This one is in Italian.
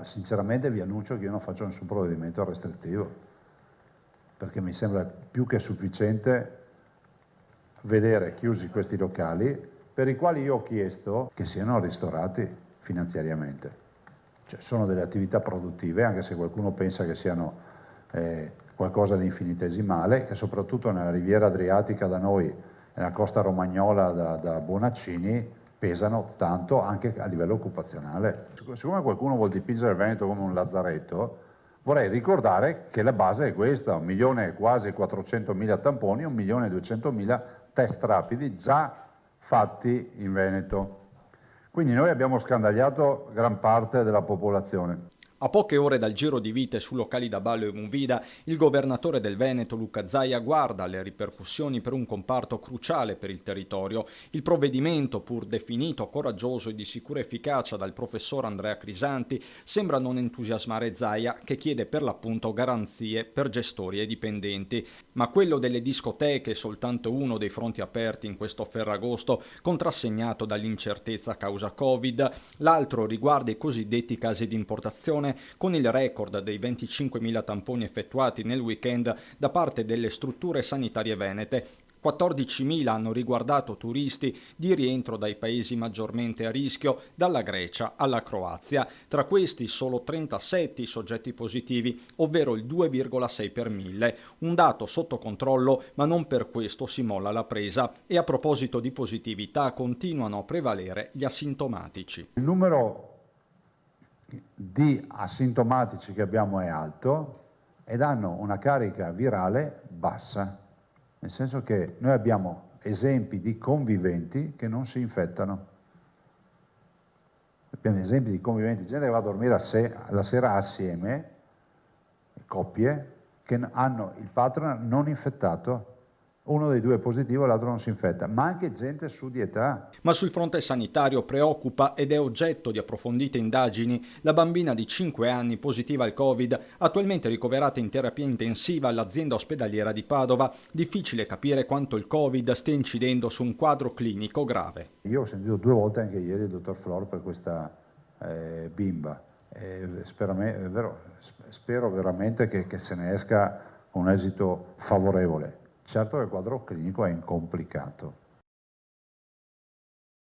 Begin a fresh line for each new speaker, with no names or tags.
sinceramente vi annuncio che io non faccio nessun provvedimento restrittivo, perché mi sembra più che sufficiente vedere chiusi questi locali per i quali io ho chiesto che siano ristorati finanziariamente. Cioè, sono delle attività produttive, anche se qualcuno pensa che siano qualcosa di infinitesimale, che soprattutto nella riviera adriatica da noi, nella costa romagnola da Bonaccini, pesano tanto anche a livello occupazionale. Siccome qualcuno vuol dipingere il Veneto come un lazzaretto, vorrei ricordare che la base è questa: 1 milione e quasi 400.000 tamponi, 1.200.000 test rapidi già fatti in Veneto. Quindi noi abbiamo scandagliato gran parte della popolazione.
A poche ore dal giro di vite su locali da ballo e movida, il governatore del Veneto Luca Zaia guarda alle ripercussioni per un comparto cruciale per il territorio. Il provvedimento, pur definito coraggioso e di sicura efficacia dal professor Andrea Crisanti, sembra non entusiasmare Zaia, che chiede per l'appunto garanzie per gestori e dipendenti. Ma quello delle discoteche è soltanto uno dei fronti aperti in questo Ferragosto, contrassegnato dall'incertezza a causa Covid. L'altro riguarda i cosiddetti casi di importazione, con il record dei 25.000 tamponi effettuati nel weekend da parte delle strutture sanitarie venete. 14.000 hanno riguardato turisti di rientro dai paesi maggiormente a rischio, dalla Grecia alla Croazia. Tra questi solo 37 i soggetti positivi, ovvero il 2,6 per 1000. Un dato sotto controllo, ma non per questo si molla la presa. E a proposito di positività, continuano a prevalere gli asintomatici.
Il numero di asintomatici che abbiamo è alto ed hanno una carica virale bassa, nel senso che noi abbiamo esempi di conviventi che non si infettano. Abbiamo esempi di conviventi, gente che va a dormire la sera assieme, coppie, che hanno il partner non infettato. Uno dei due è positivo e l'altro non si infetta, ma anche gente su di età.
Ma sul fronte sanitario preoccupa ed è oggetto di approfondite indagini la bambina di 5 anni positiva al Covid, attualmente ricoverata in terapia intensiva all'azienda ospedaliera di Padova. Difficile capire quanto il Covid stia incidendo su un quadro clinico grave.
Io ho sentito 2 volte anche ieri il dottor Flor per questa bimba. Spero veramente che se ne esca con un esito favorevole. Certo che il quadro clinico è incomplicato.